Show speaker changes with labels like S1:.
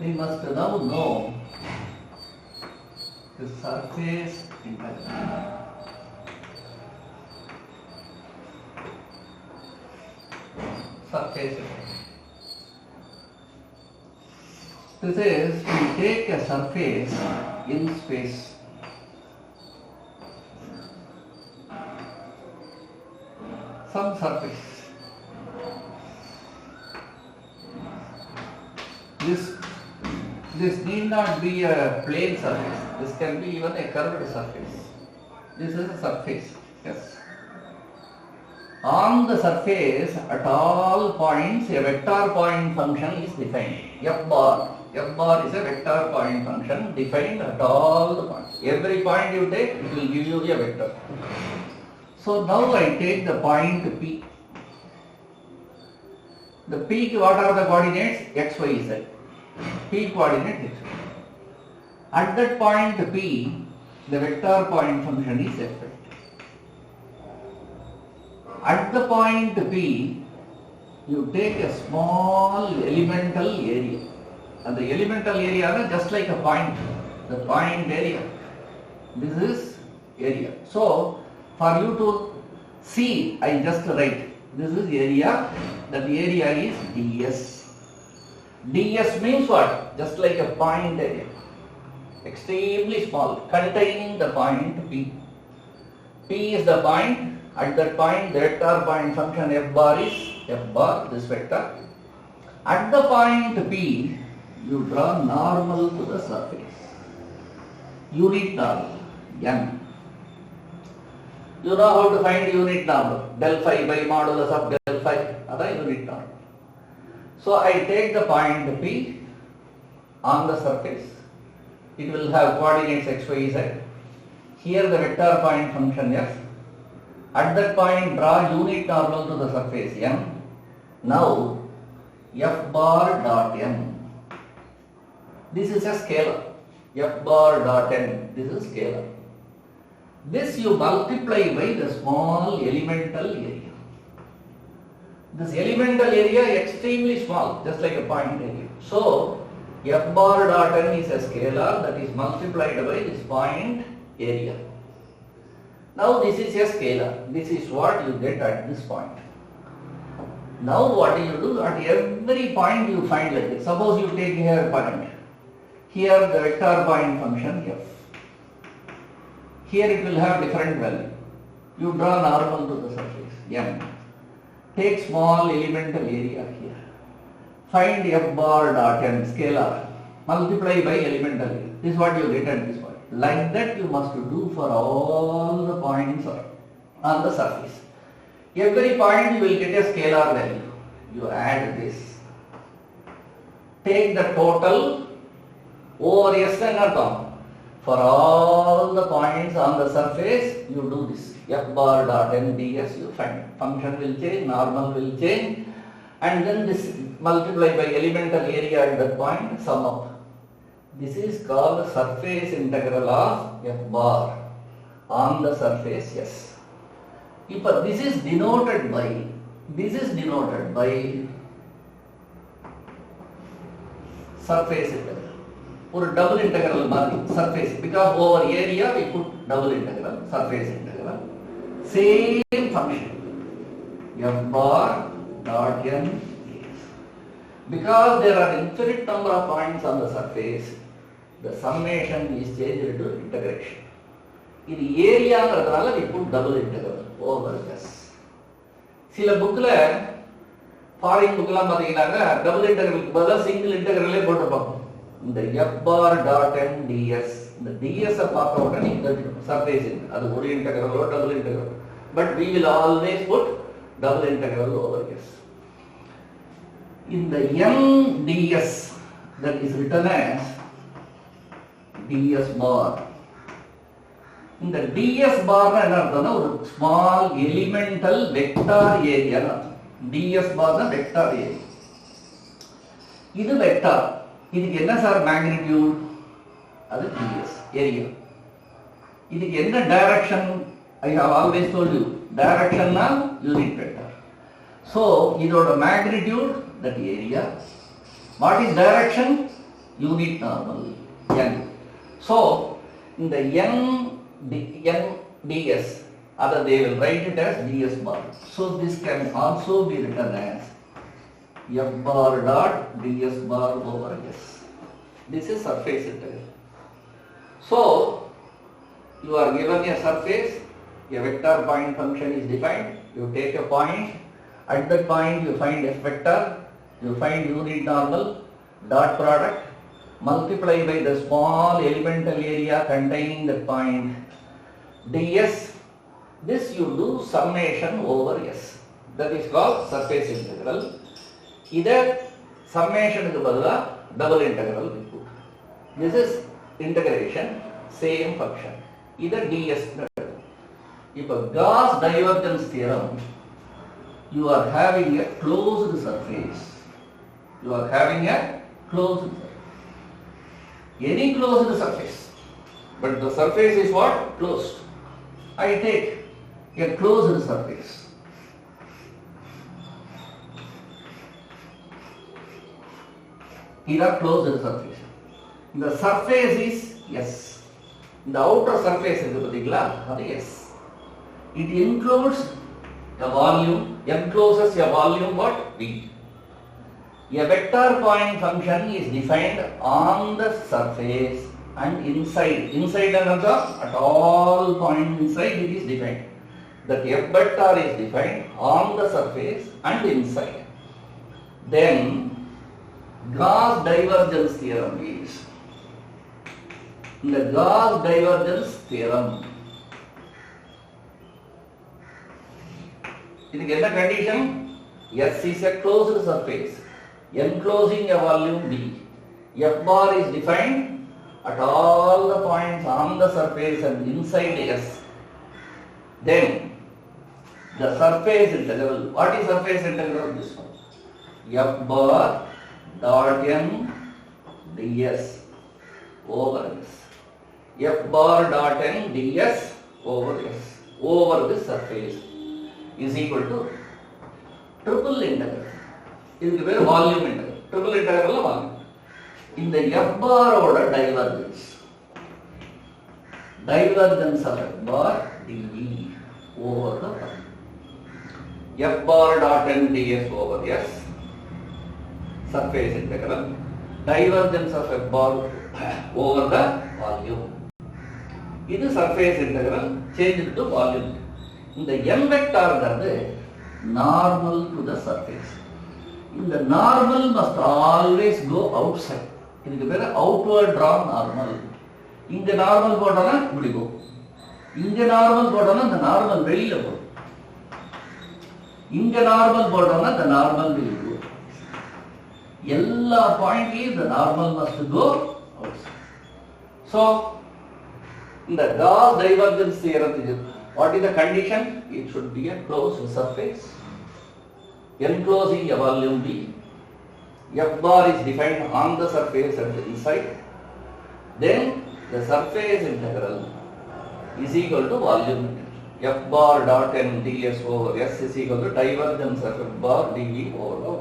S1: we must now know the surface integral. Surface integral. This is, we take a surface in space. Some surface. This need not be a plane surface. This can be even a curved surface. This is a surface. Yes. On the surface, at all points, a vector point function is defined. F bar. F bar is a vector point function defined at all the points. Every point you take, it will give you a vector. So now I take the point P. The P, what are the coordinates? X, Y, Z. P coordinate X. At that point P, the vector point function is F. At the point P, you take a small elemental area. And the elemental area is just like a point. The point area. This is area. So, for you to see, I just write. This is area. That area is ds. ds means what? Just like a point area. Extremely small, containing the point P. P is the point. At that point, the vector point function f bar is f bar, this vector. At the point P, you draw normal to the surface. Unit normal, n. You know how to find unit normal. Del phi by modulus of del phi, that is unit normal. So I take the point P on the surface. It will have coordinates x, y, z. Here the vector point function f. At that point, draw unit normal to the surface n. Now, f bar dot n. This is a scalar. F bar dot n. This is scalar. This you multiply by the small elemental area. This elemental area extremely small, just like a point area. So, f bar dot n is a scalar that is multiplied by this point area. Now this is a scalar. This is what you get at this point. Now what do you do? At every point you find like this. Suppose you take here a point. Here the vector point function f. Here it will have different value. You draw normal to the surface m. Take small elemental area here. Find f bar dot n scalar. Multiply by elemental area. This is what you get at this point. Like that you must do for all the points on the surface. Every point you will get a scalar value. You add this. Take the total over S and term. For all the points on the surface, you do this. F bar dot n ds you find. Function will change, normal will change, and then this multiply by elemental area at that point, sum up. This is called surface integral of f bar on the surface S. If this is denoted by surface integral. Or double integral surface, because over area we put double integral, surface integral. Same function. F bar dot n ds. Because there are infinite number of points on the surface, the summation is changed to integration. In area, we put double integral over S. Sila bookla, foreign bookla, double integral, single integral. The f bar dot n ds. The ds are part out and the surface in. That is integral or double integral. But we will always put double integral over S. In the n ds, that is written as ds bar. In the ds bar is small elemental vector area. ds bar is vector area. This is vector. This is magnitude. That is ds area. This is direction. I have always told you. Direction of unit vector. So, this is the magnitude, that area. What is direction? unit normal n. So in the n ds, other they will write it as ds bar. So this can also be written as f bar dot ds bar over s. This is surface integral. So you are given a surface, a vector point function is defined, you take a point, at that point you find f vector, you find unit normal, dot product, multiply by the small elemental area containing that point ds. This you do summation over s. That is called surface integral. Either summation is double integral we put. This is integration, same function. Either ds. If a Gauss divergence theorem, you are having a closed surface. You are having a closed surface. Any closed surface. But the surface is what? Closed. I take a closed surface. Here are closed surface. The surface is S. The outer surface is S. It includes a volume, encloses a volume what? V. A vector point function is defined on the surface and inside. Inside and at all points inside it is defined. That f vector is defined on the surface and inside. Then Gauss divergence theorem is. In the Gauss divergence theorem, it is a condition S is a closed surface enclosing a volume V. F bar is defined at all the points on the surface and inside S. Then the surface integral. What is surface integral? This one. F bar dot n ds over s. F bar dot n ds over s over the surface is equal to triple integral. This is a volume integral. Triple integral volume. In the f bar order divergence. Divergence of f bar dv over the volume. F bar dot n ds over s. Surface integral. Divergence of f bar over the volume. This is surface integral changed to volume. In the n vector normal to the surface. In the normal must always go outside. It is a outward drawn normal. In the normal போட்டோம்னா இப்படி go. இங்க normal போட்டோம்னா the normal வெளியில போகும். இங்க normal போட்டோம்னா the normal will go. எல்லா பாயிண்ட்லயும் the normal must go outside. So in the Gauss divergence theorem, what is the condition? It should be a closed surface enclosing a volume V. F bar is defined on the surface and inside. Then the surface integral is equal to volume integral. F bar dot n ds over s is equal to divergence of f bar dv over the